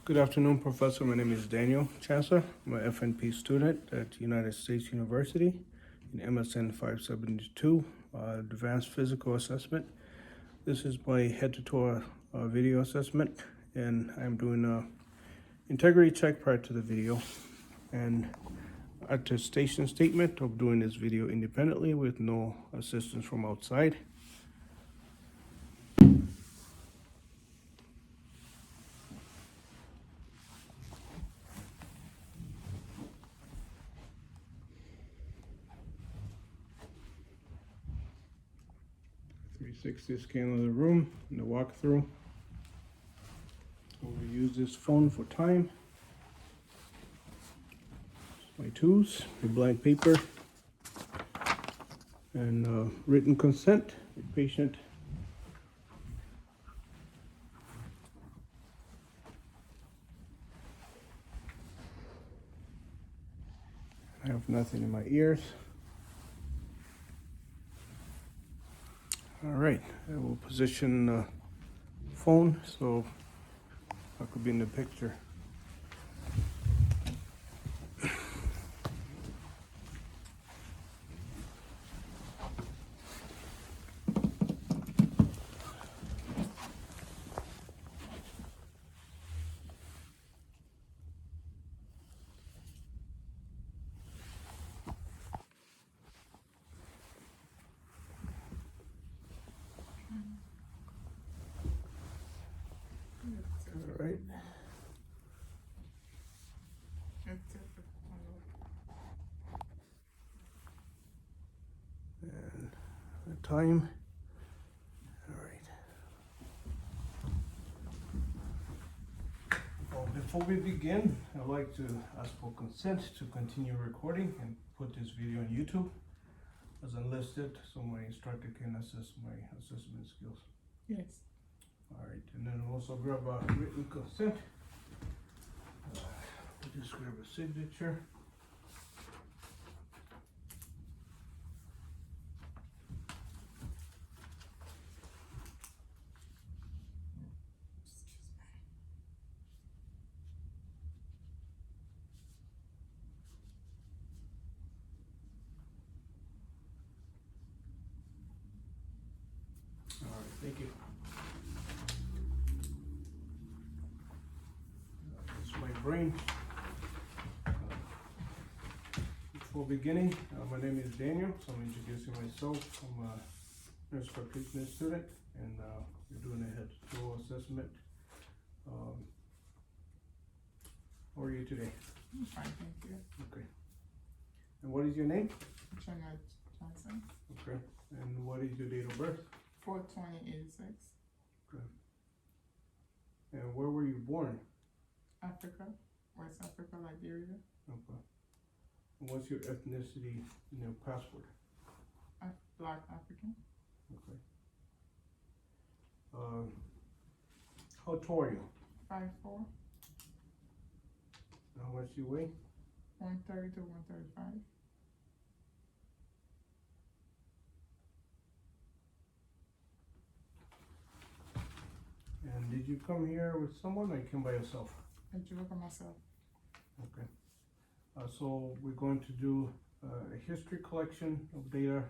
Good afternoon, Professor. My name is Daniel Chancellor. I'm an FNP student at United States University in MSN 572, Advanced Physical Assessment. This is my head-to-toe video assessment, and I'm doing a integrity check prior to the video and attestation statement of doing this video independently with no assistance from outside. .360 scan of the room and the walkthrough. We'll use this phone for time. My tools, a blank paper, and written consent. The patient I have nothing in my ears. All right, I will position the phone so I could be in the picture. All right. And the time. All right. Well, before we begin, I'd like to ask for consent to continue recording and put this video on YouTube as unlisted so my instructor can assess my assessment skills. Yes. All right, and then also grab a written consent. We'll just grab a signature. All right, thank you. This is my brain. Before beginning, my name is Daniel, so I'm introducing myself. I'm a nurse practitioner student, and we're doing a head-to-toe assessment. How are you today? I'm fine, thank you. Okay. And what is your name? Jenna Johnson. Okay. And what is your date of birth? 4/20/86. Okay. And where were you born? Africa, West Africa, Liberia. Okay. And what's your ethnicity in your passport? Black African. Okay. How tall are you? 5'4", How much do you weigh? 130 to 135. And did you come here with someone or you came by yourself? I drew it by myself. Okay. So we're going to do a history collection of data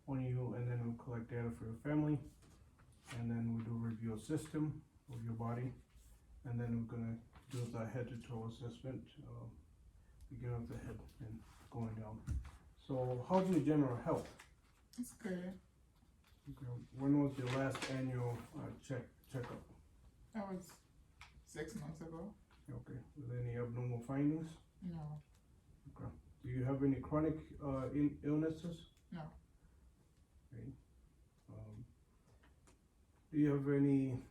on you, and then we'll collect data for your family, and then we'll do a review of system of your body, and then we're gonna do the head-to-toe assessment, begin with the head and going down. So how's your general health? It's good. Okay. When was your last annual checkup? That was 6 months ago. Okay. With any abnormal findings? No. Okay. Do you have any chronic illnesses? No. Okay. Do you have any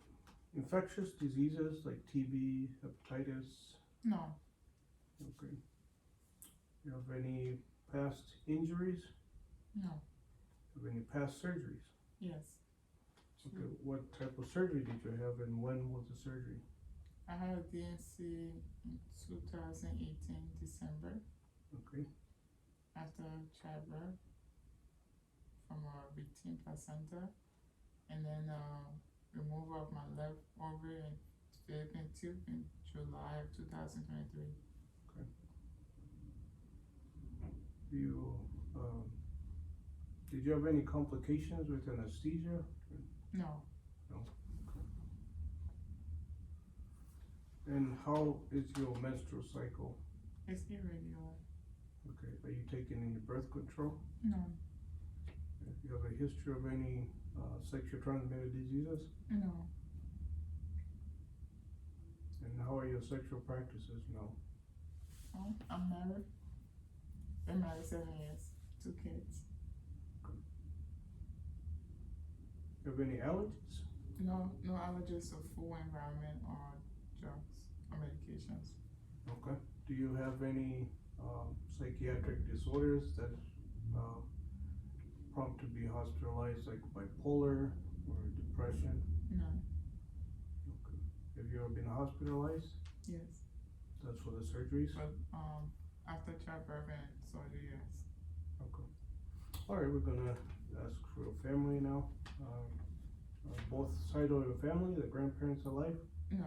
infectious diseases like TB, hepatitis? No. Okay. Do you have any past injuries? No. Have any past surgeries? Yes. Okay. What type of surgery did you have, and when was the surgery? I had a DNC in 2018 December Okay. after childbirth from a routine placenta, and then removal of my left ovary in Philippines active in July of 2023. You, did you have any complications with anesthesia? No, And how is your menstrual cycle? it's irregular. Okay, are you taking any birth control? No, If you have a history of any sexually transmitted diseases? no, And how are your sexual practices now? I'm married. Been married 7 years, 2 kids. You have any allergies? No allergies to food, environment, or drugs or medications. Okay. Do you have any psychiatric disorders that prompt to be hospitalized, like bipolar or depression? No, Okay. Have you ever been hospitalized? yes, That's for the surgeries? but after childbirth and surgery, yes. Okay. All right, we're gonna ask for your family now. Both sides of your family, the grandparents alive? No,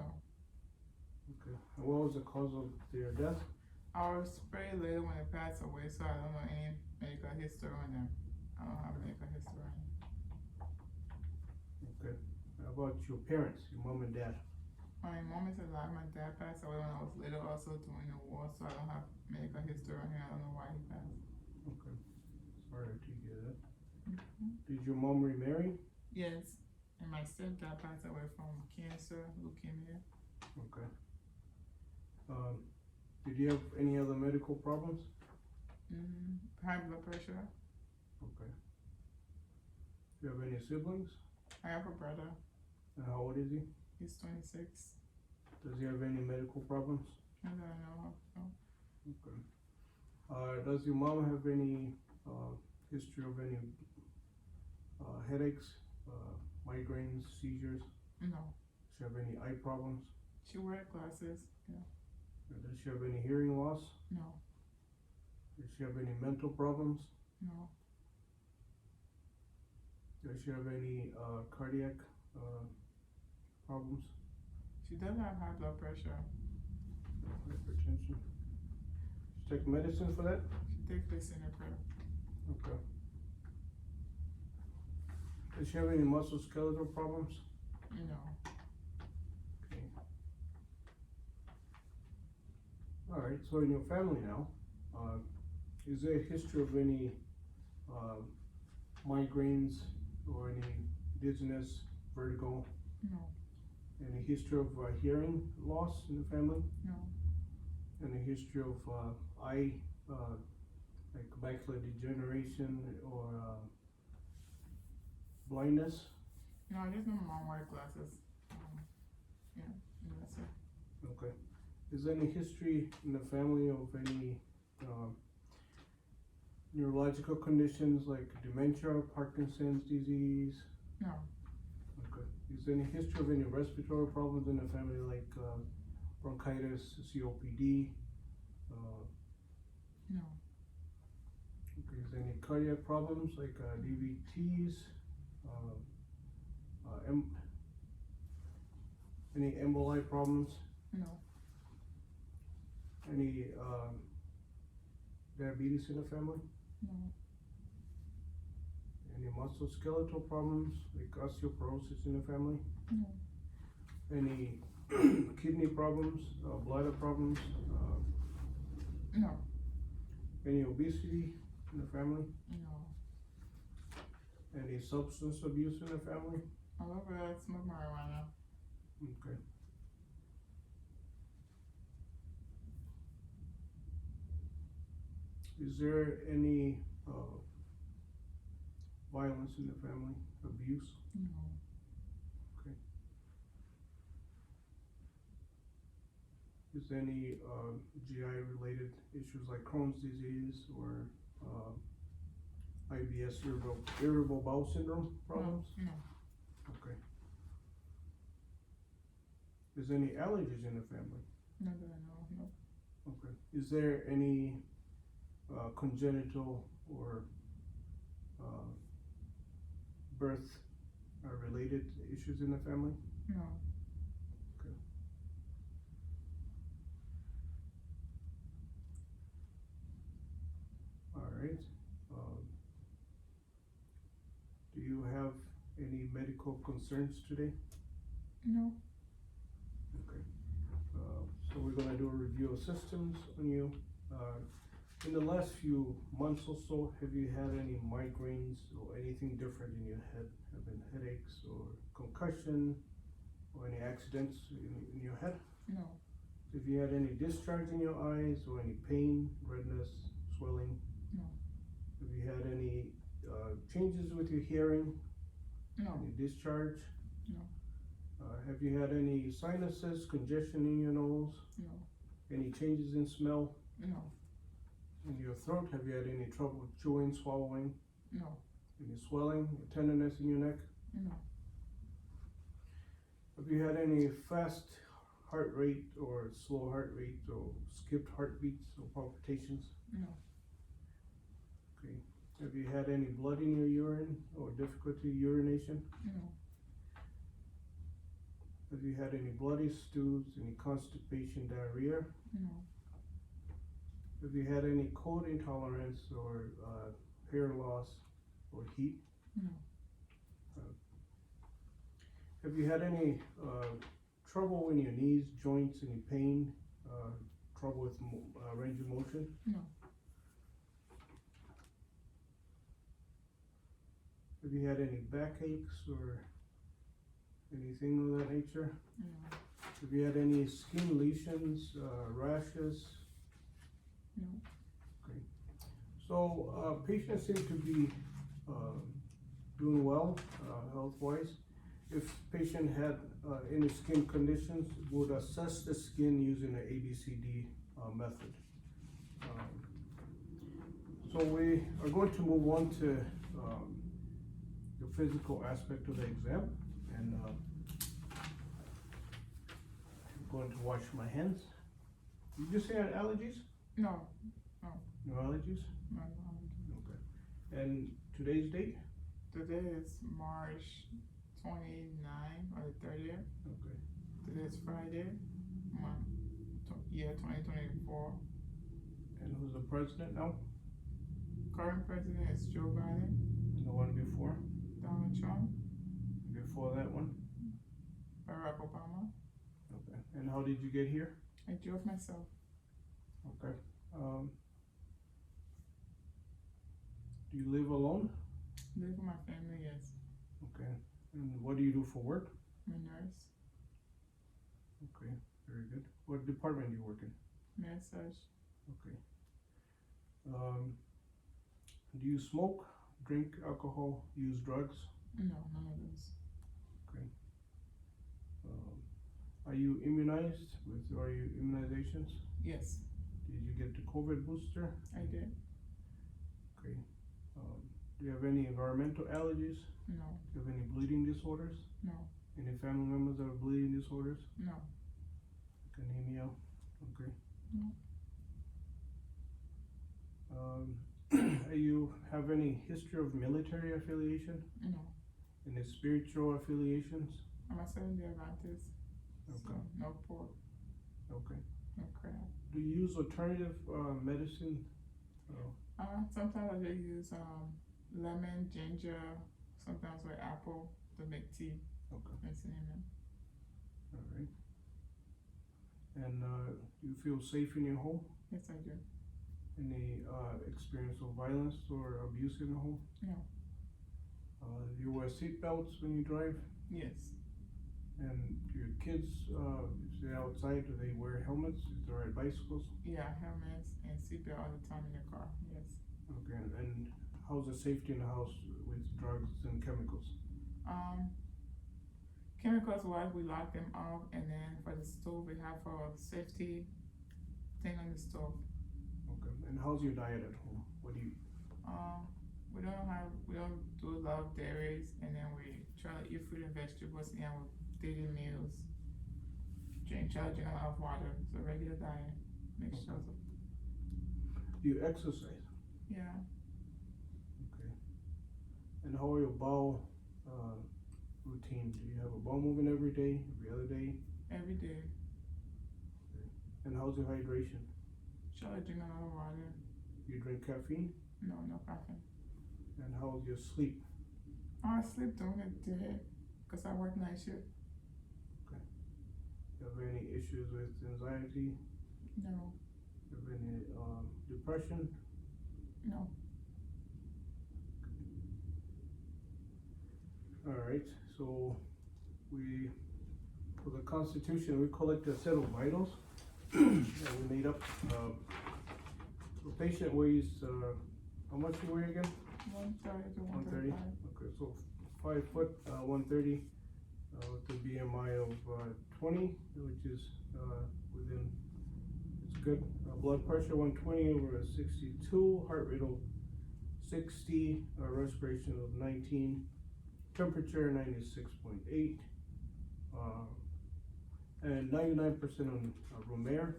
Okay. And what was the cause of their death? I was pretty later when they passed away, so I don't know any medical history on them. I don't have medical history on them. Okay. How about your parents, your mom and dad? My mom is alive. My dad passed away when I was little, also during the war, so I don't have medical history on him. I don't know why he passed. Okay. Sorry to hear that. Mm-hmm. Did your mom remarry? Yes, and my stepdad passed away from cancer, leukemia. Okay. Did you have any other medical problems? High blood pressure. Okay. Do you have any siblings? I have a brother. And how old is he? He's 26. Does he have any medical problems? Not that I know of. No. Okay. Does your mom have any history of any headaches, migraines, seizures? No. Does she have any eye problems? She wears glasses. Yeah. Does she have any hearing loss? No. Does she have any mental problems? No. Does she have any cardiac problems? She does have high blood pressure. Hypertension. She take medicine for that? She takes lisinopril. Okay. Does she have any musculoskeletal problems? No. Okay. Alright, so in your family now, is there a history of any migraines or any dizziness, vertigo? No. Any history of hearing loss in the family? No. Any history of eye, like macular degeneration or blindness? No, I just know my mom wears glasses. Yeah, and that's it. Okay. Is there any history in the family of any neurological conditions like dementia, Parkinson's disease? No. Okay. Is there any history of any respiratory problems in the family like bronchitis, COPD? No. Okay. Is there any cardiac problems like DVTs? Any emboli problems? No. Any diabetes in the family? No. Any musculoskeletal problems like osteoporosis in the family? No. Any kidney problems, bladder problems? No. Any obesity in the family? No. Any substance abuse in the family? I love that. Smoke marijuana. Okay. Is there any violence in the family? Abuse? No. Okay. Is there any GI related issues like Crohn's disease or IBS, irritable bowel syndrome problems? No. Okay. Is there any allergies in the family? Not that I know of. No. Okay. Is there any congenital or birth related issues in the family? No. medical concerns today? No. Okay. So we're gonna do a review of systems on you. In the last few months or so, have you had any migraines or anything different in your head? Have been headaches or concussion or any accidents in your head? No. Have you had any discharge in your eyes or any pain, redness, swelling? No. Have you had any changes with your hearing? No. Any discharge? No. Have you had any sinuses, congestion in your nose? No. Any changes in smell? No. In your throat, have you had any trouble chewing, swallowing? No. Any swelling, tenderness in your neck? No. Have you had any fast heart rate or slow heart rate or skipped heartbeats or palpitations? No. Okay. Have you had any blood in your urine or difficulty urination? No. Have you had any bloody stools, any constipation, diarrhea? No. Have you had any cold intolerance or hair loss or heat? No. Have you had any trouble in your knees, joints, any pain, trouble with range of motion? No. Have you had any backaches or anything of that nature? No. Have you had any skin lesions, rashes? No. Okay. So patients seem to be doing well health-wise. If patient had any skin conditions, would assess the skin using the ABCD method. So we are going to move on to the physical aspect of the exam, and I'm going to wash my hands. Did you say allergies? No. No allergies? No. Okay. And today's date? Today is March 29 or the 30th. Okay. Today is Friday, year 2024. And who's the president now? Current president is Joe Biden, And the one before? Donald Trump, Before that one? Barack Obama. Okay. And how did you get here? I drove myself. Okay. Do you live alone? Live with my family, yes. Okay. And what do you do for work? I'm a nurse, Okay. Very good. What department do you work in? massage. Okay. Do you smoke, drink alcohol, use drugs? No, none of those. Are you immunized are you immunizations? Yes, Did you get the COVID booster? I did. Okay. Do you have any environmental allergies? No, Do you have any bleeding disorders? no, Any family members that have bleeding disorders? no, Anemia? Okay. No. You have any history of military affiliation? no. Any spiritual affiliations? I'm a Seventh-day Adventist. So Okay. no pork, Okay. no crab. Do you use alternative medicine? Sometimes I just use lemon, ginger, sometimes with apple to make tea Okay. and cinnamon. All right. And do you feel safe in your home? Yes, I do. Any experience of violence or abuse in the home? No. Do you wear seatbelts when you drive? Yes. And do your kids, if they're outside, do they wear helmets if they ride bicycles? Yeah, helmets and seatbelt all the time in the car. Yes. Okay, and how's the safety in the house with drugs and chemicals? Chemicals wise, we lock them off, and then for the stove, we have a safety thing on the stove. Okay, and how's your diet at home? What do you eat? We don't do a lot of dairies, and then we try to eat fruit and vegetables in our daily meals. Try to drink a lot of water, so regular diet. Make sure. Do you exercise? Yeah, Okay. And how are your bowel routine? Do you have a bowel movement every day, every other day? every day. And how's your hydration? Try to drink a lot of water. Do you drink caffeine? No caffeine. And how's your sleep? I sleep during the day. cause I work night shift. You have any issues with anxiety? No, You have any depression? no. Alright, so for the Constitution, we collect a set of vitals that we made up. The patient weighs, how much you weigh again? 130 to 130? 135. Okay, so 5 foot, 130, with a BMI of 20, which is within, it's good. Blood pressure 120 over 62, heart rate of 60, respiration of 19, temperature 96.8, and 99% on room air.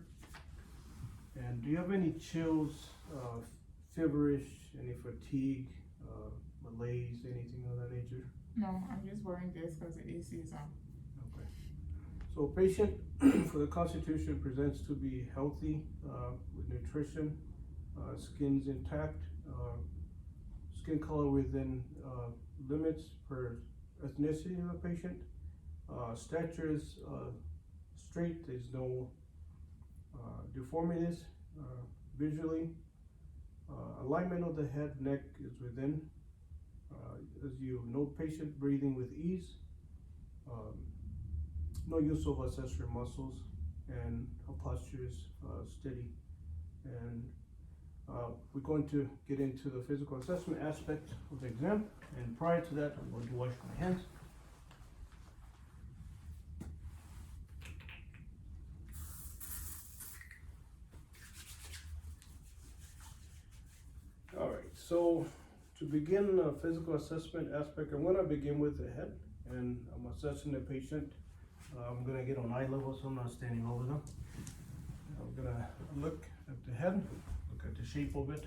And do you have any chills, feverish, any fatigue, malaise, anything of that nature? No, I'm just wearing this because the AC is on. Okay. So patient for the Constitution presents to be healthy, with nutrition, skin's intact, skin color within limits per ethnicity of the patient. Stature is straight, there's no deformities visually. Alignment of the head, neck is within. As you note, patient breathing with ease. No use of accessory muscles, and her posture is steady. And we're going to get into the physical assessment aspect of the exam. And prior to that, I'm going to wash my hands. All right, so to begin the physical assessment aspect, I'm going to begin with the head, and I'm assessing the patient. I'm going to get on eye level, so I'm not standing over them. I'm going to look at the head, look at the shape of it,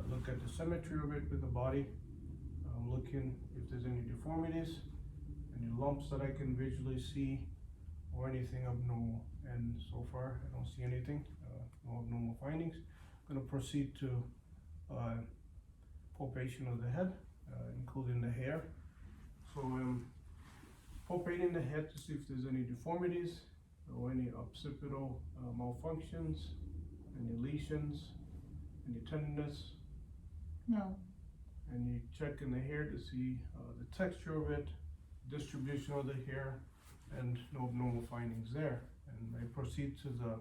look at the symmetry of it with the body. I'm looking if there's any deformities, any lumps that I can visually see, or anything abnormal. And so far, I don't see anything, no abnormal findings. I'm going to proceed to palpation of the head, including the hair. So I'm palpating the head to see if there's any deformities or any occipital malfunctions, any lesions, any tenderness. No. And you check in the hair to see the texture of it, distribution of the hair, and no abnormal findings there. And I proceed to the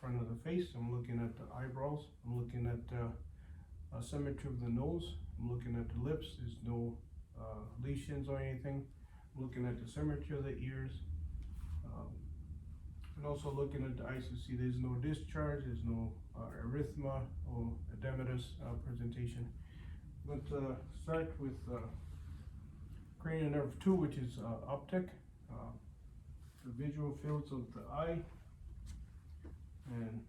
front of the face. I'm looking at the eyebrows. I'm looking at symmetry of the nose. I'm looking at the lips. There's no lesions or anything. I'm looking at the symmetry of the ears. And also looking at the eyes to see there's no discharge, there's no erythema or edematous presentation. I'm going to start with cranial nerve 2, which is optic, the visual fields of the eye. And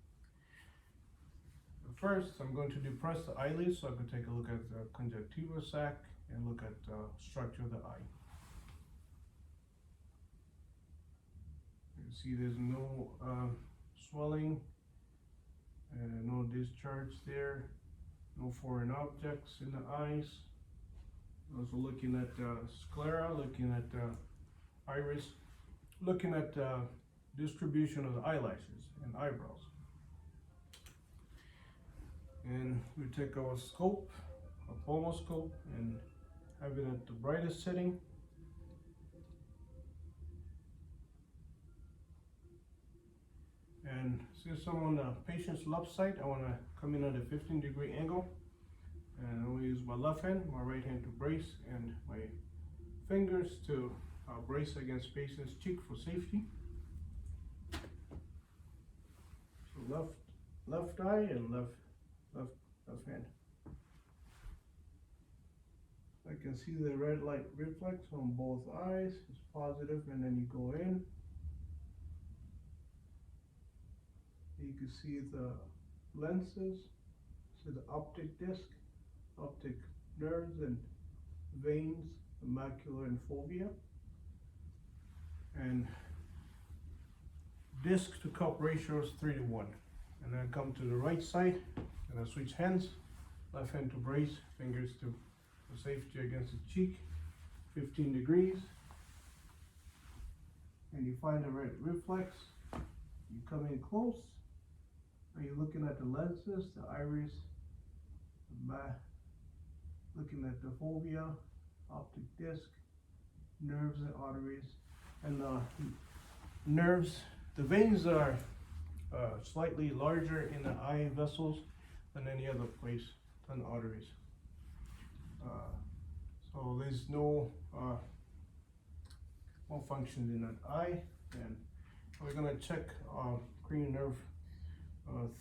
first, I'm going to depress the eyelids so I can take a look at the conjunctiva sac and look at the structure of the eye. You can see there's no swelling, no discharge there, no foreign objects in the eyes. Also looking at sclera, looking at iris, looking at distribution of the eyelashes and eyebrows. And we take our scope, a pulmoscope, and have it at the brightest setting. And since I'm on the patient's left side, I want to come in at a 15-degree angle. And I'm going to use my left hand, my right hand to brace, and my fingers to brace against patient's cheek for safety. So left eye and left hand. I can see the red light reflex on both eyes. It's positive, and then you go in. You can see the lenses, see the optic disc, optic nerves and veins, the macula and fovea. And disc to cup ratio is 3:1. And then come to the right side, and I switch hands, left hand to brace, fingers to for safety against the cheek, 15 degrees. and you find the right reflex, you come in close. Are you looking at the lenses, the iris, the back, looking at the fovea, optic disc, nerves and arteries, and nerves. The veins are slightly larger in the eye vessels than any other place than the arteries. So there's no malfunction in that eye, and we're gonna check cranial nerve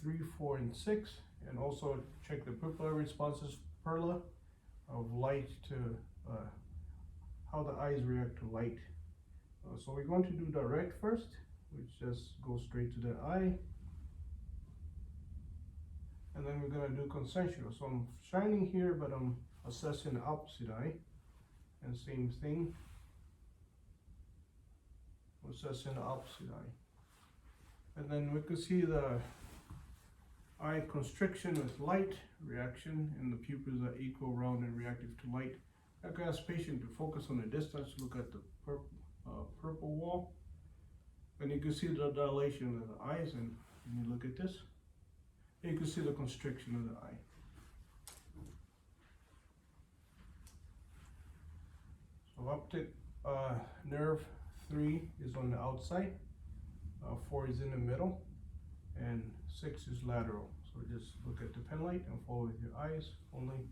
3, 4, and 6, and also check the pupillary responses perla of light to how the eyes react to light. So we're going to do direct first, which just goes straight to the eye, and then we're gonna do consensual. So I'm shining here, but I'm assessing the opposite eye, and same thing, assessing the opposite eye. And then we can see the eye constriction with light reaction, and the pupils are equal, round, and reactive to light. I can ask patient to focus on the distance, look at the purple wall, and you can see the dilation of the eyes, and when you look at this, you can see the constriction of the eye. So optic nerve 3 is on the outside, 4 is in the middle, and 6 is lateral. So just look at the pen light and follow with your eyes only.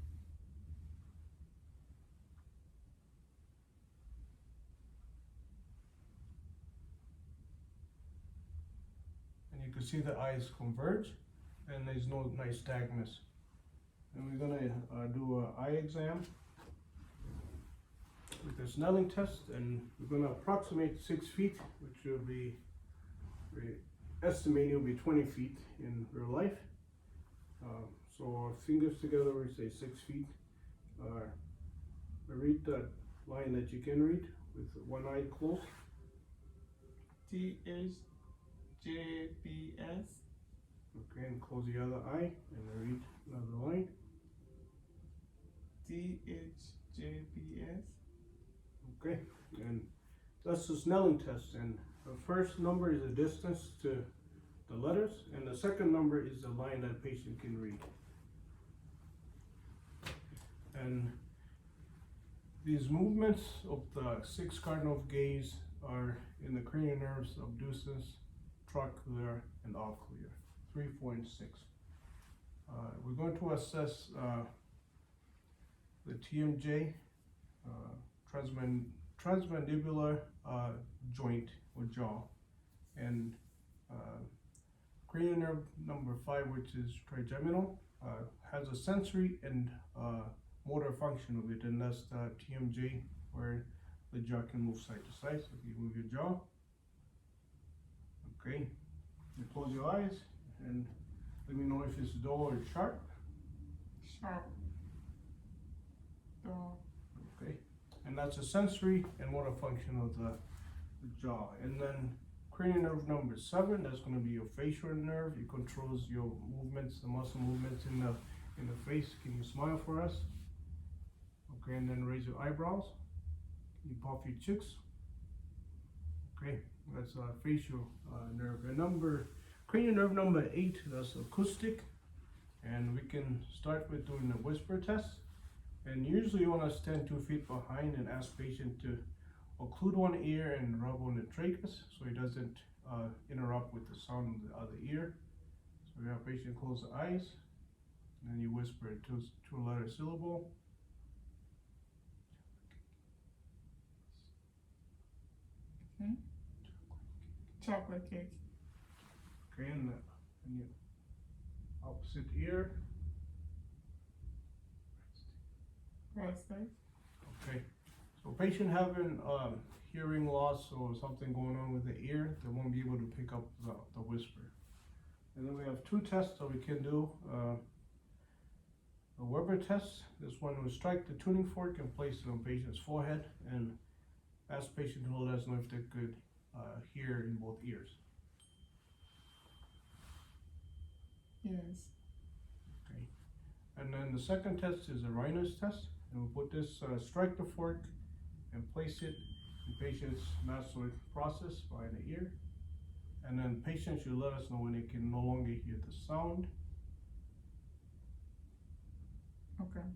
And you can see the eyes converge, and there's no nystagmus. And we're gonna do an eye exam with the Snelling test, and we're gonna approximate 6 feet, which will be, we're estimating will be 20 feet in real life. So our fingers together, we say 6 feet. Read the line that you can read with one eye closed. THJBS. Okay, and close the other eye and read another line. THJBS. Okay, and that's the Snelling test. And the first number is the distance to the letters, and the second number is the line that patient can read. And these movements of the 6 cardinal gaze are in the cranial nerves abducens, trochlear, and ocular, 3, 4, and 6. We're going to assess the TMJ, transmandibular joint or jaw, and cranial nerve number 5, which is trigeminal, has a sensory and motor function of it, and that's the TMJ, where the jaw can move side to side. So if you move your jaw, okay, you close your eyes and let me know if it's dull or sharp. Sharp. Dull. Okay, and that's a sensory and motor function of the jaw. And then cranial nerve number 7, that's going to be your facial nerve. It controls your movements, the muscle movements in the face. Can you smile for us? Okay, and then raise your eyebrows. You puff your cheeks. Okay, that's a facial nerve. And cranial nerve number 8, that's acoustic. And we can start with doing the whisper test. And usually you want to stand 2 feet behind and ask patient to occlude one ear and rub on the trachea so it doesn't interrupt with the sound of the other ear. So we have patient close the eyes, and then you whisper a 2-letter syllable. Okay. Chocolate cake. Okay, and the opposite ear. Prostate. Okay, so patient having hearing loss or something going on with the ear, they won't be able to pick up the whisper. And then we have 2 tests that we can do. A Weber test. This one will strike the tuning fork and place it on patient's forehead and ask patient to let us know if they could hear in both ears. Yes. Okay, and then the second test is a Reiner's test. And we'll put this, strike the fork and place it The patient's mastoid process by the ear. And then patients should let us know when they can no longer hear the sound. Okay.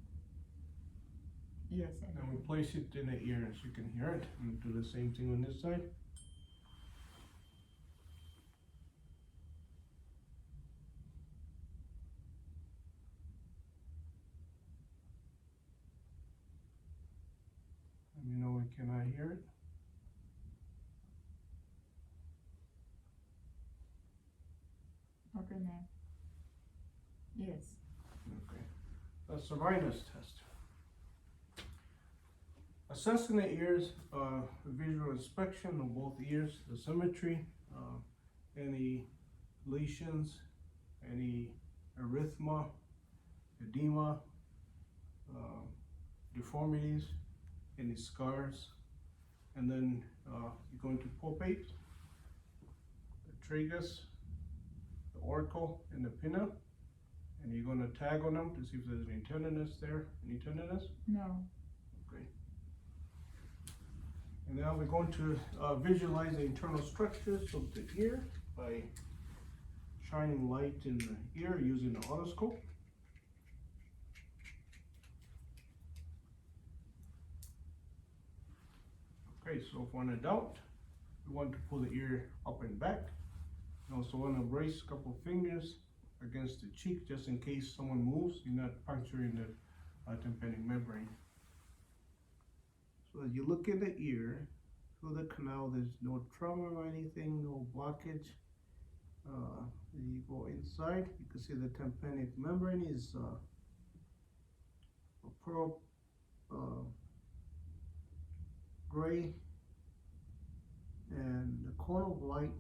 Yes, I And we do. place it in the ear so you can hear it. And do the same thing on this side. Let me know when can I hear it. Okay, now. Yes. Okay. That's the Rhinus test. Assessing the ears, visual inspection of both ears, the symmetry, any lesions, any arrhythmia, edema, deformities, any scars, and then you're going to palpate the tragus, the auricle, and the pinna, and you're going to tag on them to see if there's any tenderness there. Any tenderness? No. Okay. And now we're going to visualize the internal structures of the ear by shining light in the ear using the otoscope. Okay, so for an adult, we want to pull the ear up and back. You also want to brace a couple fingers against the cheek just in case someone moves, you're not puncturing the tympanic membrane. So as you look in the ear, through the canal, there's no trauma or anything, no blockage. You go inside, you can see the tympanic membrane is a pearl gray, and the cone of light,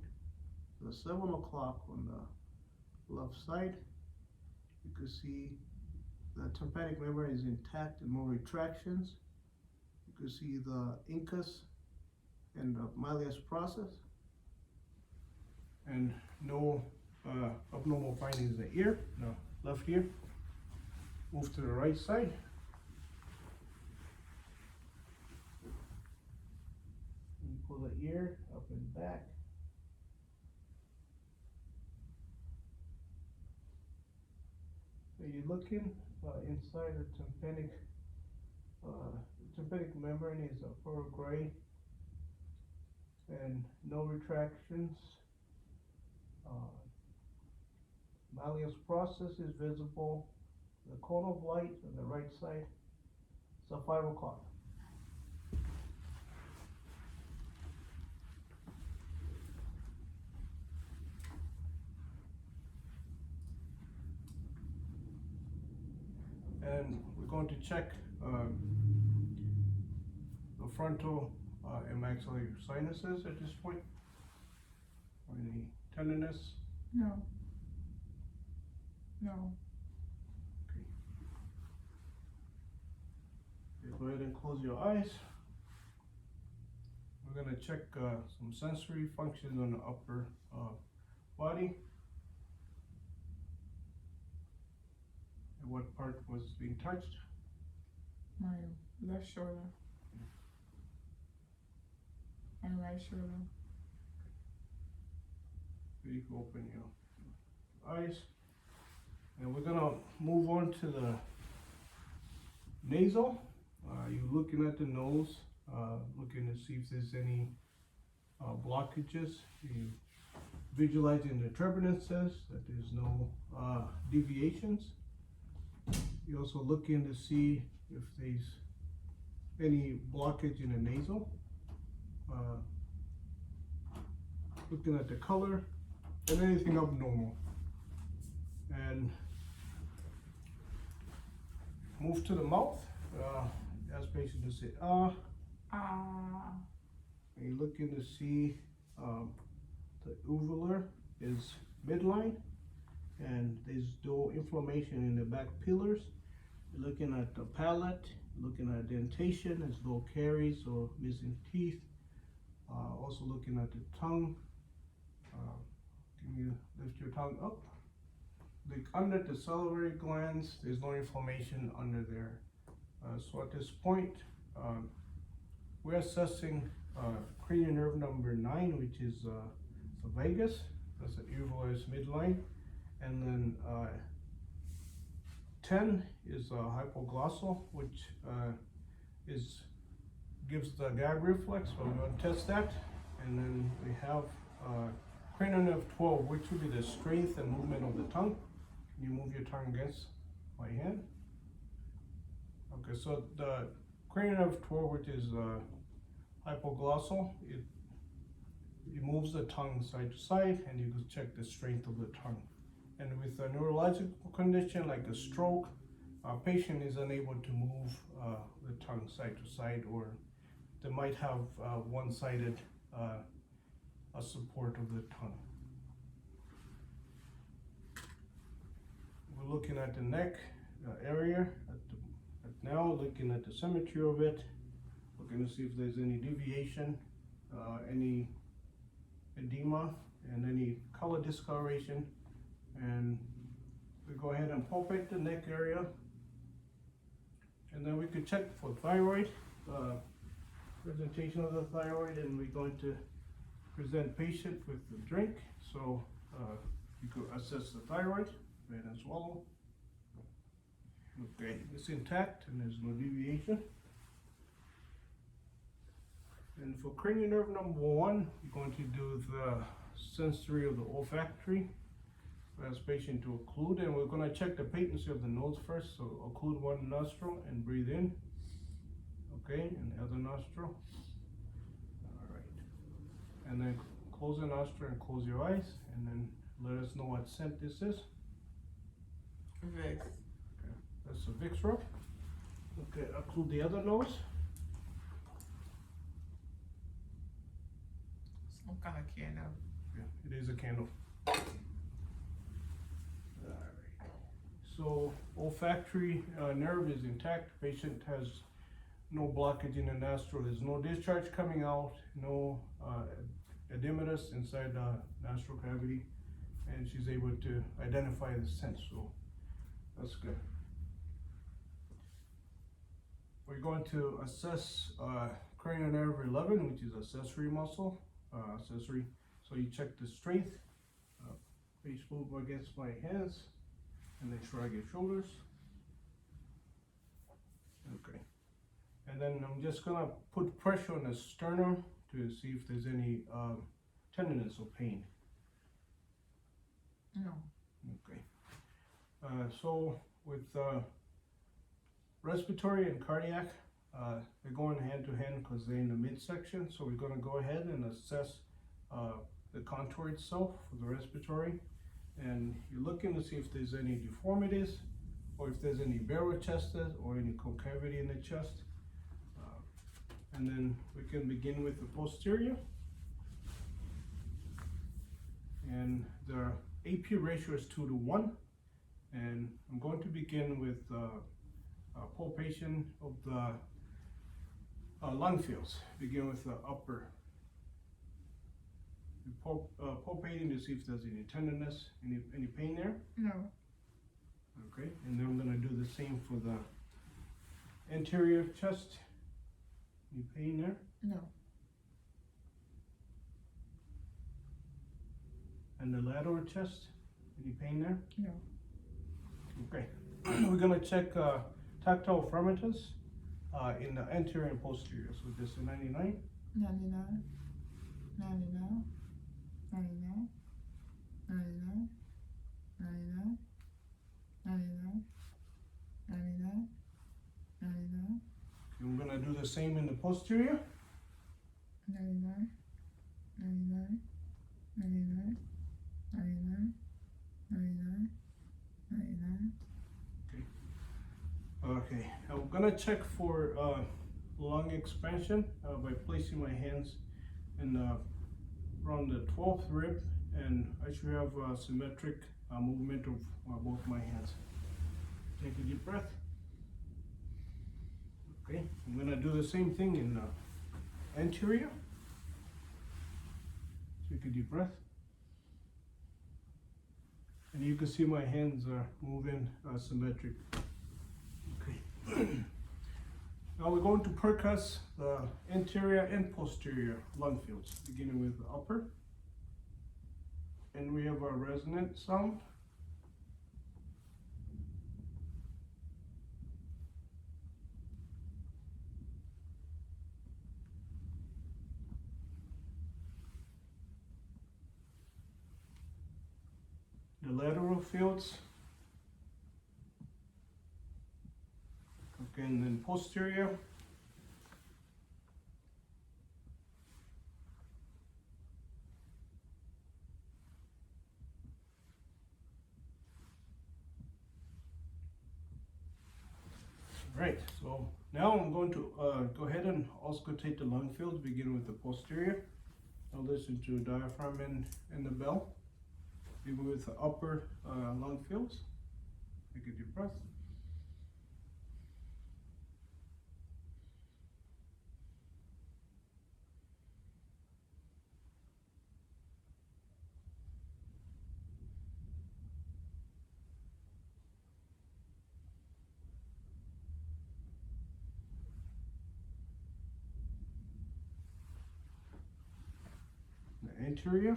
the 7 o'clock on the left side, you can see the tympanic membrane is intact and no retractions. You can see the incus and the Malleus process, and no abnormal findings in the ear, no left ear. Move to the right side. And pull the ear up and back. So you're looking inside the tympanic membrane is a pearl gray and no retractions. Malleus process is visible. The cone of light on the right side. It's a 5 o'clock. And we're going to check the frontal and maxillary sinuses at this point. Any tenderness? No. No. Okay. Okay, go ahead and close your eyes. We're going to check some sensory functions on the upper body. And what part was being touched? My left shoulder. And right shoulder. You can open your eyes. And we're gonna move on to the nasal. You're looking at the nose, looking to see if there's any blockages. You visualizing the turbulences, that there's no deviations. You're also looking to see if there's any blockage in the nasal. Looking at the color and anything abnormal. And move to the mouth. Ask patient to say And you're looking to see the uvula is midline and there's no inflammation in the back pillars. You're looking at the palate, looking at dentation, there's no caries or missing teeth. Also looking at the tongue. Can you lift your tongue up? Look under the salivary glands, there's no inflammation under there. So at this point, we're assessing cranial nerve number 9, which is the vagus. That's the earvoice midline. And then 10 is hypoglossal, which gives the gag reflex. So we're going to test that. And then we have cranial nerve 12, which will be the strength and movement of the tongue. Can you move your tongue against my hand? Okay, so the cranial nerve 12, which is hypoglossal, it moves the tongue side to side, and you can check the strength of the tongue. And with a neurological condition like a stroke, a patient is unable to move the tongue side to side, or they might have one-sided support of the tongue. We're looking at the neck area now, looking at the symmetry of it. We're going to see if there's any deviation, any edema, and any color discoloration. And we go ahead and palpate the neck area, and then we could check for thyroid, presentation of the thyroid, and we're going to present patient with the drink. So you could assess the thyroid. Go ahead and swallow. Okay, it's intact and there's no deviation. And for cranial nerve number 1, we're going to do the sensory of the olfactory. We ask patient to occlude, and we're going to check the patency of the nose first. So occlude one nostril and breathe in. Okay, and the other nostril. All right. And then close the nostril and close your eyes, and then let us know what scent this is. Vicks. Okay, that's a Vicks rub. Okay, occlude the other nose. Some kind of candle. Yeah, it is a candle. Alright. So olfactory nerve is intact. Patient has no blockage in the nostril. There's no discharge coming out, no edematous inside the nostril cavity, and she's able to identify the scent. So that's good. We're going to assess cranial nerve 11, which is accessory muscle. Accessory. So you check the strength. Face move against my hands, and then shrug your shoulders. Okay. And then I'm just gonna put pressure on the sternum to see if there's any tenderness or pain. No. Okay. So with respiratory and cardiac, they're going hand to hand because they're in the midsection. So we're going to go ahead and assess the contour itself for the respiratory, and you're looking to see if there's any deformities, or if there's any barrel chested or any concavity in the chest. And then we can begin with the posterior, and the AP ratio is 2:1. And I'm going to begin with palpation of the lung fields. Begin with the upper. Palpating to see if there's any tenderness, any pain there. No. Okay, and then I'm going to do the same for the anterior chest. Any pain there? No. And the lateral chest, any pain there? No. Okay, we're gonna check tactile firmness in the anterior and posterior. So just a 99. 99. 99. 99. 99. 99. 99. 99. 99. I'm gonna do the same in the posterior. 99. 99. 99. 99. 99. 99. Okay, I'm gonna check for lung expansion by placing my hands in around the 12th rib, and I should have symmetric movement of both my hands. Take a deep breath. Okay, I'm gonna do the same thing in anterior. Take a deep breath. And you can see my hands are moving symmetric. Okay. Now we're going to percuss the anterior and posterior lung fields, beginning with the upper. And we have a resonant sound. The lateral fields. Okay, and then posterior. Right, so now I'm going to go ahead and auscultate the lung fields, beginning with the posterior. I'll listen to diaphragm and the bell. Begin with the upper lung fields. Take a deep breath. The anterior.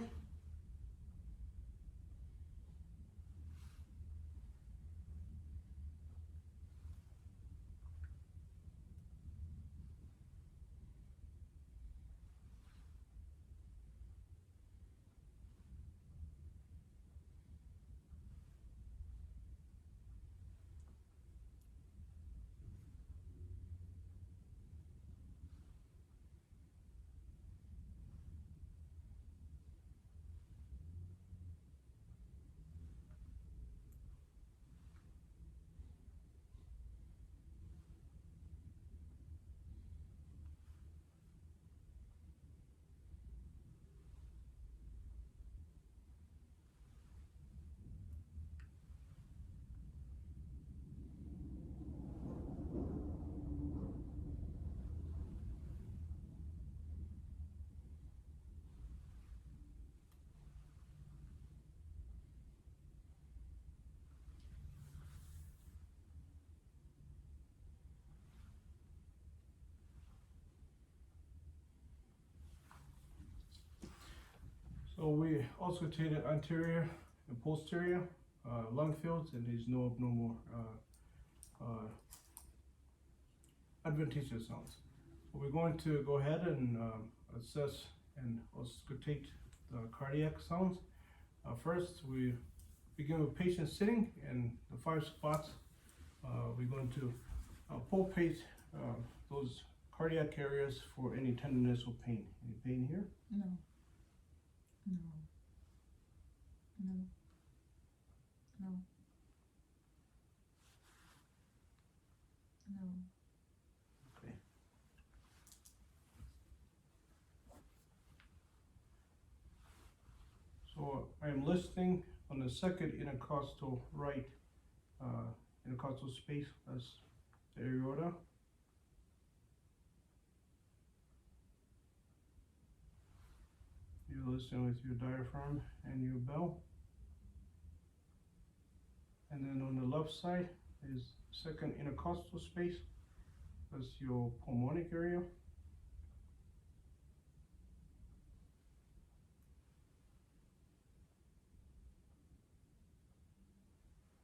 So we auscultated anterior and posterior lung fields, and there's no abnormal adventitious sounds. So we're going to go ahead and assess and auscultate the cardiac sounds. First, we begin with patient sitting, and the 5 spots. We're going to palpate those cardiac areas for any tenderness or pain. Any pain here? No. No. No. No. No. Okay. So I am listening on the second intercostal right intercostal space. That's the aorta. You're listening with your diaphragm and your bell. And then on the left side is second intercostal space. That's your pulmonic area.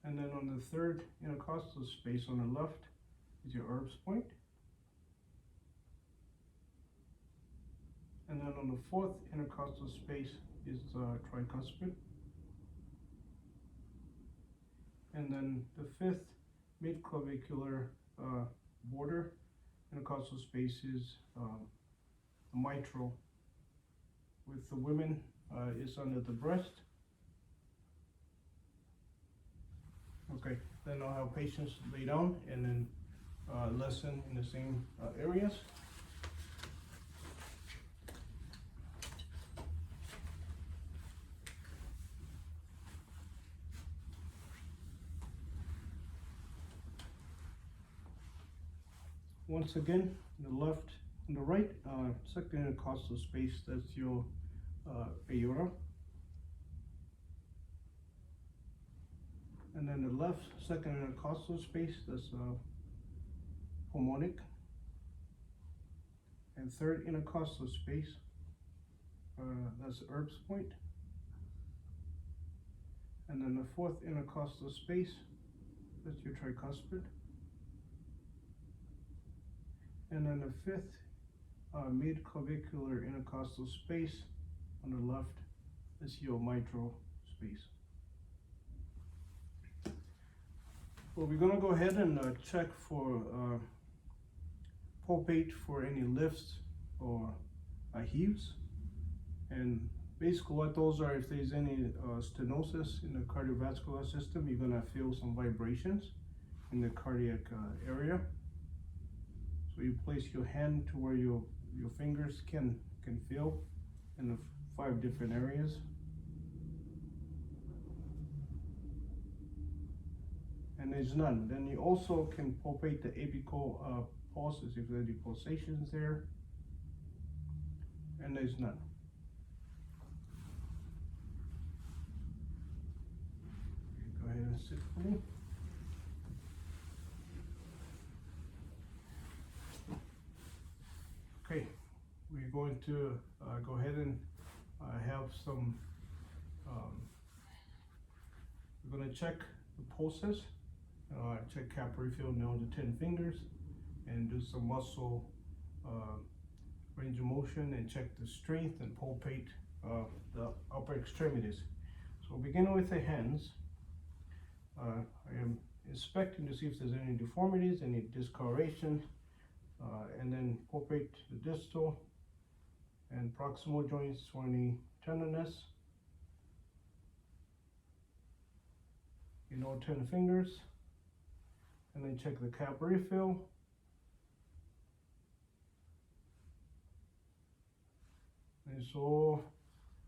And then on the third intercostal space on the left is your Erb's point. And then on the fourth intercostal space is tricuspid. And then the fifth midclavicular border intercostal space is the mitral. With the women is under the breast. Okay, then I'll have patients lay down and then listen in the same areas. Once again, the left and the right, second intercostal space, that's your aorta. And then the left second intercostal space, that's pulmonic. and third intercostal space, that's the Erb's point. And then the fourth intercostal space, that's your tricuspid. And then the fifth mid-clavicular intercostal space on the left is your mitral space. Well, we're gonna go ahead and check for palpate for any lifts or heaves. And basically what those are, if there's any stenosis in the cardiovascular system, you're gonna feel some vibrations in the cardiac area. So you place your hand to where your fingers can feel in the 5 different areas. And there's none. Then you also can palpate the apical pulses if there's any pulsations there. And there's none. Go ahead and sit for me. Okay, we're going to go ahead and have some, we're going to check the pulses, check capillary field down to 10 fingers, and do some muscle range of motion and check the strength and palpate the upper extremities. So beginning with the hands, I am inspecting to see if there's any deformities, any discoloration, and then palpate the distal and proximal joints for any tenderness. 10 fingers, and then check the capillary field. And it's all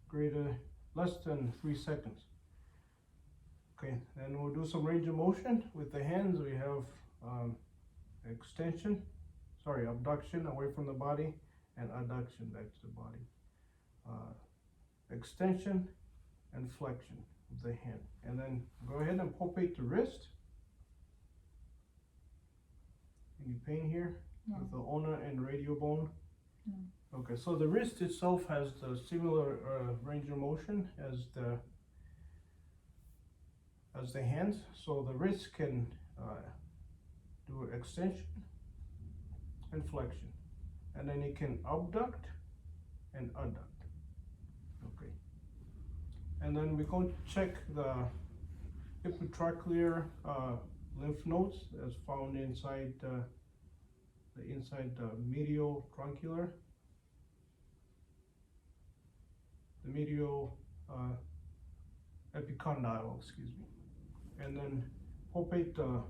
greater, less than 3 seconds. Okay, then we'll do some range of motion with the hands. We have abduction away from the body and adduction back to the body. Extension and flexion of the hand. And then go ahead and palpate the wrist. Any pain here? No. With the ulnar and radial bone? No. Okay, so the wrist itself has the similar range of motion as the hands. So the wrist can do extension and flexion, and then it can abduct and adduct. Okay, and then we're going to check the epitracheal lymph nodes as found inside the medial truncular, the medial epicondyle, excuse me, and then palpate the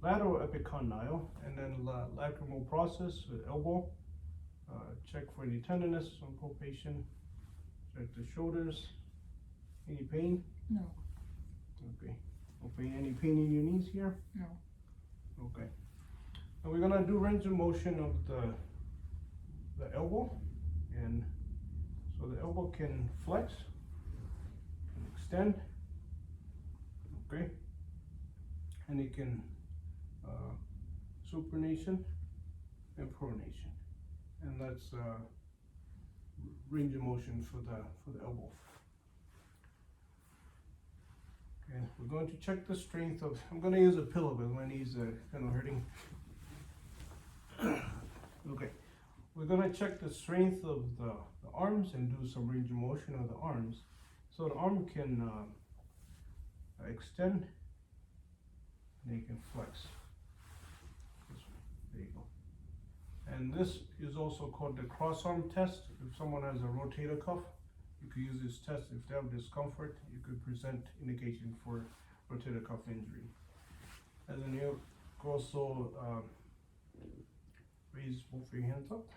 lateral epicondyle, and then lacrimal process with elbow. Check for any tenderness on palpation. Check the shoulders. Any pain? No. Okay. Okay. Any pain in your knees here? No. Okay. And we're gonna do range of motion of the elbow, and so the elbow can flex, can extend. Okay. And it can supination and pronation, and that's range of motion for the elbow. Okay, we're going to check the strength of. I'm going to use a pillow because my knees are kind of hurting. Okay, we're going to check the strength of the arms and do some range of motion of the arms. So the arm can extend and it can flex. There you go. And this is also called the cross arm test. If someone has a rotator cuff, you could use this test. If they have discomfort, you could present indication for rotator cuff injury. And then you could also raise both your hands up,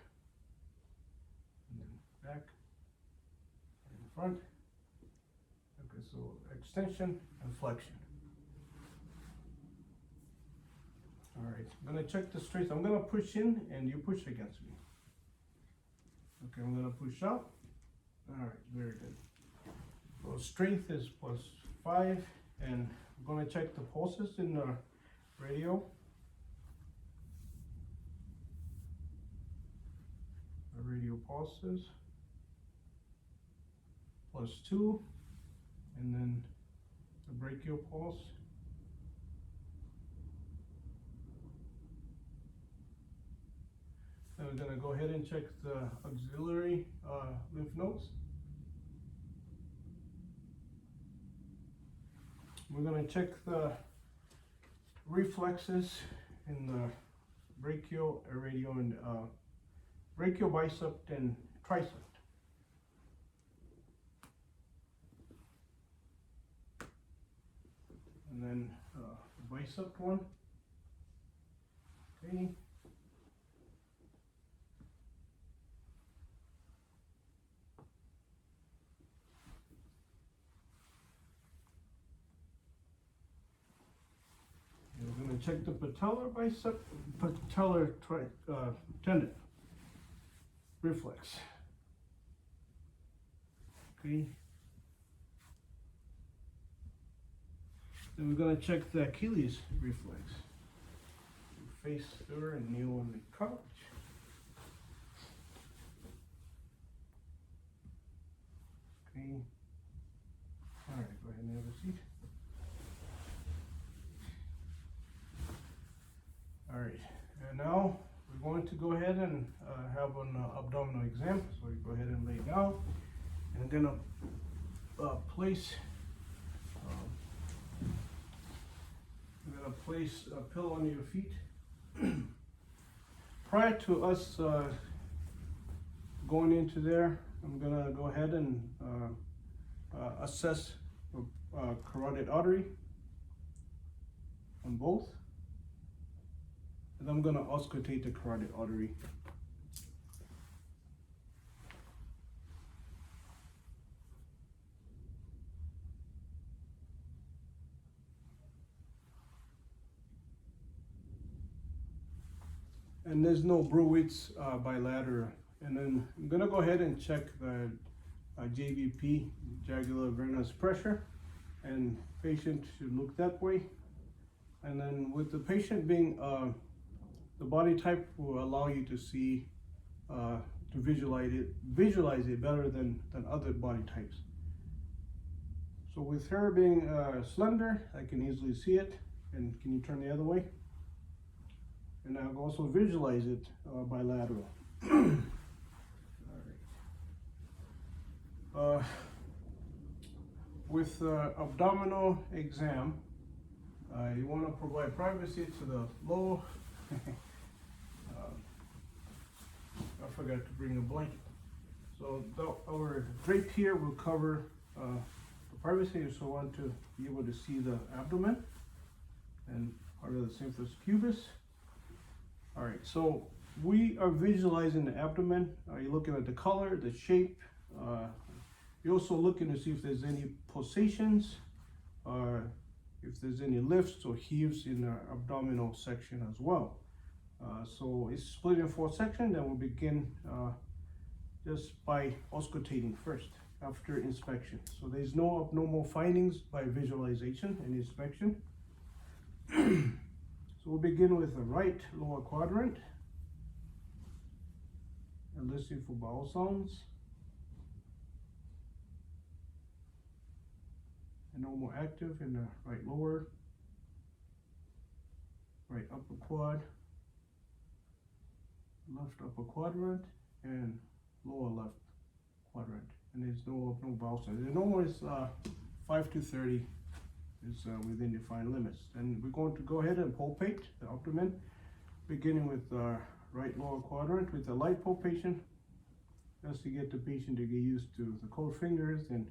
and then back and front. Okay, so extension and flexion. All right, I'm gonna check the strength. I'm gonna push in and you push against me. Okay, I'm gonna push up. All right, very good. So strength is +5, and I'm gonna check the pulses in the radio. radial pulses, +2, and then the brachial pulse. Then we're gonna go ahead and check the auxiliary lymph nodes. We're gonna check the reflexes in the brachial, radial, and brachial, bicept, and triceps. And then the bicep one. Okay. And we're going to check the patellar bicep, patellar tendon reflex. Okay. Then we're going to check the Achilles reflex. Face her and kneel on the couch. Okay. All right, go ahead and have a seat. All right, and now we're going to go ahead and have an abdominal exam. So you go ahead and lay down, and I'm gonna place a pillow on your feet. Prior to us going into there, I'm gonna go ahead and assess carotid artery on both, and I'm gonna auscultate the carotid artery. And there's no Bruwitz bilateral. And then I'm gonna go ahead and check the JVP, jugular venous pressure, and patient should look that way. And then with the patient being, the body type will allow you to see, to visualize it better than other body types. So with her being slender, I can easily see it. And can you turn the other way? And I'll also visualize it bilateral. All right. With abdominal exam, you want to provide privacy to the low. I forgot to bring a blanket. So our drape here will cover the privacy, so I want to be able to see the abdomen and part of the symphysis pubis. All right, so we are visualizing the abdomen. You're looking at the color, the shape. You're also looking to see if there's any pulsations, or if there's any lifts or heaves in the abdominal section as well. So it's split in 4 sections, and we'll begin just by auscultating first after inspection. So there's no abnormal findings by visualization and inspection. So we'll begin with the right lower quadrant and listen for vowel sounds. And normal active in the right lower, right upper quad, left upper quadrant, and lower left quadrant. And there's no vowel sounds. The normal is 5 to 30. Is within defined limits. And we're going to go ahead and palpate the abdomen, beginning with the right lower quadrant with a light palpation, just to get the patient to get used to the cold fingers, and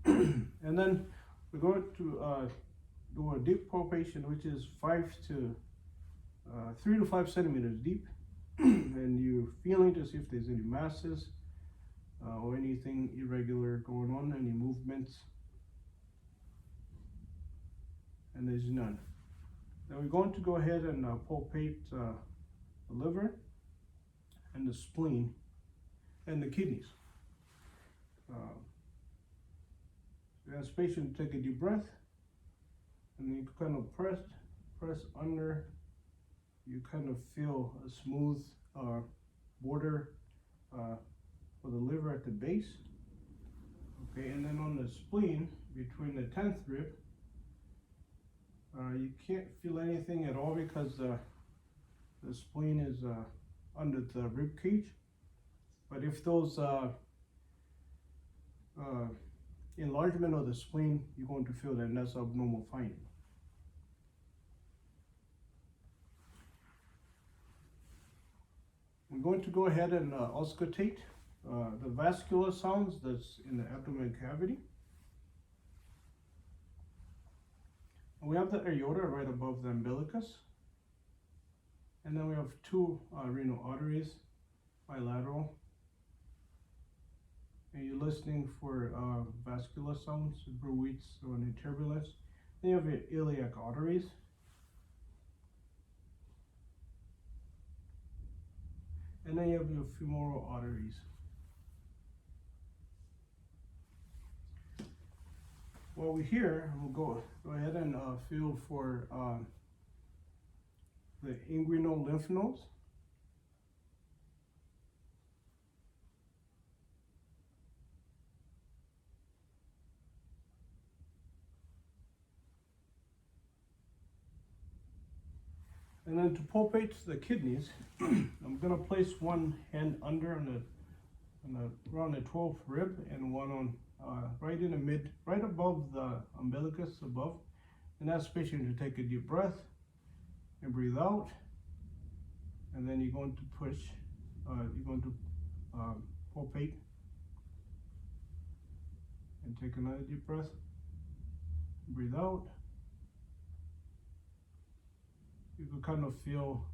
and then we're going to do a deep palpation, which is 3 to 5 centimeters deep, and you're feeling to see if there's any masses or anything irregular going on, any movements. And there's none. Now we're going to go ahead and palpate the liver and the spleen and the kidneys. Ask patient to take a deep breath, and you kind of press under. You kind of feel a smooth border for the liver at the base. Okay, and then on the spleen, between the 10th rib, you can't feel anything at all because the spleen is under the rib cage. But if those enlargement of the spleen, you're going to feel that, and that's abnormal finding. I'm going to go ahead and auscultate the vascular sounds that's in the abdomen cavity. We have the aorta right above the umbilicus. And then we have two renal arteries, bilateral. And you're listening for vascular sounds, bruits or turbulence. Then you have your iliac arteries. And then you have your femoral arteries. While we're here, we'll go ahead and feel for the inguinal lymph nodes. And then to palpate the kidneys, I'm going to place one hand under around the 12th rib and one on right in the mid, right above the umbilicus above. And that's patient to take a deep breath and breathe out. And then you're going to push, you're going to palpate and take another deep breath, breathe out. You can kind of feel,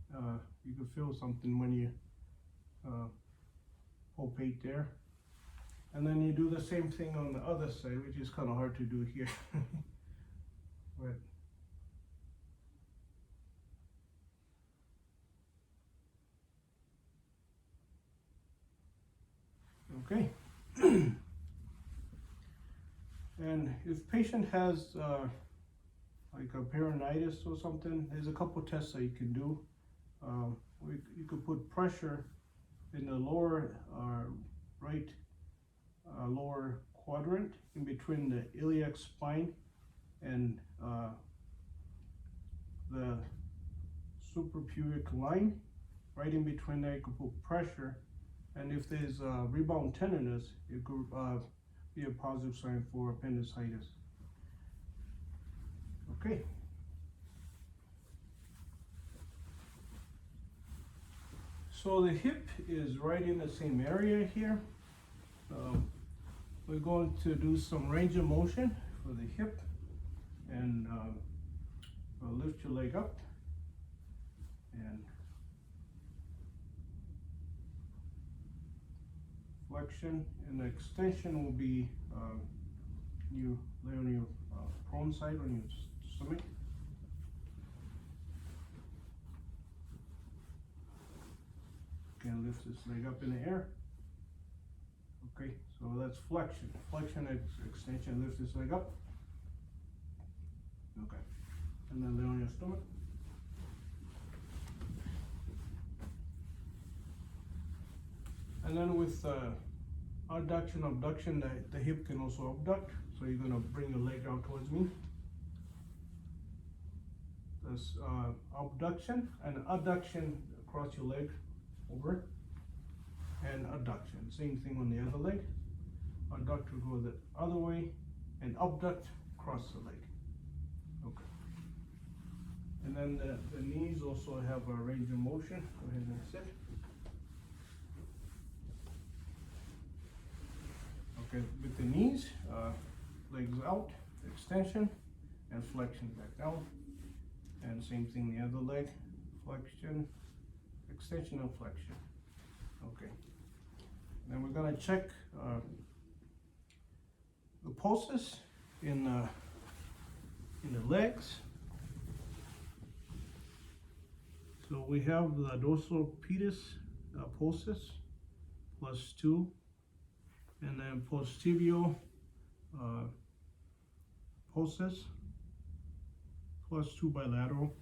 you can feel something when you palpate there. And then you do the same thing on the other side, which is kind of hard to do here. But okay. And if patient has like a peritonitis or something, there's a couple tests that you can do. You could put pressure in the lower right lower quadrant in between the iliac spine and the suprapubic line. Right in between there, you could put pressure, and if there's rebound tenderness, it could be a positive sign for appendicitis. Okay. So the hip is right in the same area here. We're going to do some range of motion for the hip, and lift your leg up, and flexion, and the extension will be you lay on your prone side on your stomach. And lift this leg up in the air. Okay, so that's flexion. Flexion, extension, lift this leg up. Okay, and then lay on your stomach. And then with adduction, abduction, the hip can also abduct. So you're gonna bring your leg out towards me. That's abduction, and adduction across your leg over, and adduction. Same thing on the other leg. Adduct will go the other way, and abduct across the leg. Okay. And then the knees also have a range of motion. Go ahead and sit. Okay, with the knees, legs out, extension, and flexion back down. And same thing the other leg, flexion, extension, and flexion. Okay. Then we're gonna check the pulses in the legs. So we have the dorsal pedis pulses +2, and then posterior pulses +2 bilateral,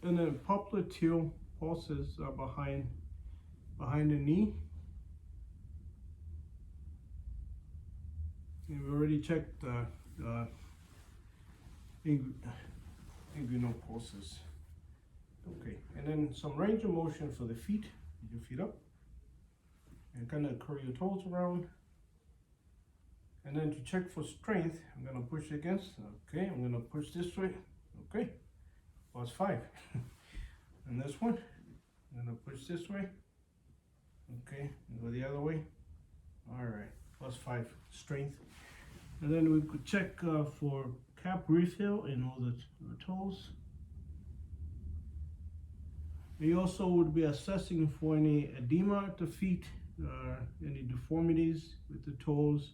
and then popliteal pulses are behind behind the knee. And we already checked inguinal pulses. Okay, and then some range of motion for the feet. Get your feet up and kind of curl your toes around. And then to check for strength, I'm gonna push against. Okay, I'm gonna push this way. Okay, plus 5. And this one, I'm gonna push this way. Okay, and go the other way. All right, plus 5 strength. And then we could check for cap refill in all the toes. We also would be assessing for any edema at the feet, any deformities with the toes,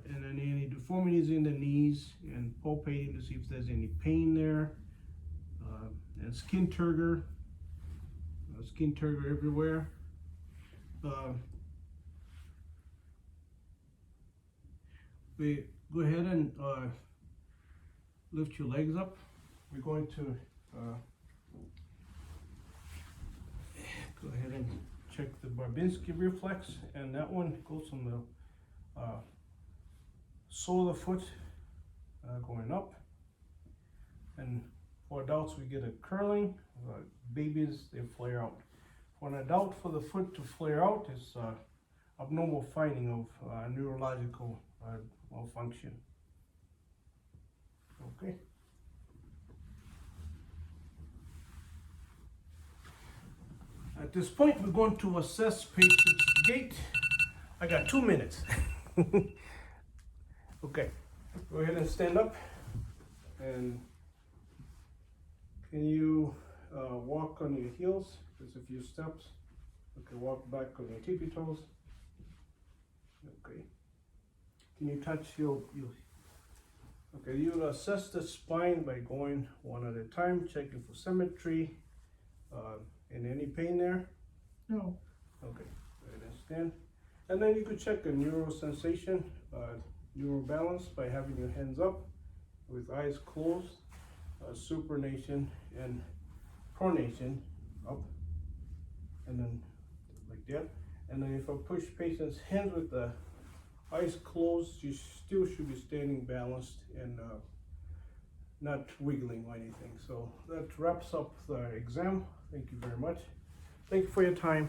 and then any deformities in the knees, and palpating to see if there's any pain there, and skin turgor everywhere. We go ahead and lift your legs up. We're going to go ahead and check the Babinski reflex, and that one goes from the sole of the foot going up. And for adults, we get a curling. Babies, they flare out. For an adult, for the foot to flare out is abnormal finding of neurological malfunction. Okay. At this point, we're going to assess patient's gait. I got 2 minutes. Okay, go ahead and stand up. And can you walk on your heels? Just a few steps. Okay, walk back on your tippy toes. Okay. Can you touch your okay, you'll assess the spine by going one at a time, checking for symmetry. And any pain there? No. Okay, go ahead and stand. And then you could check a neural sensation, neural balance by having your hands up with eyes closed, supination and pronation up, and then like that. And then if I push patient's hands with the eyes closed, you still should be standing balanced and not wiggling or anything. So that wraps up the exam. Thank you very much. Thank you for your time.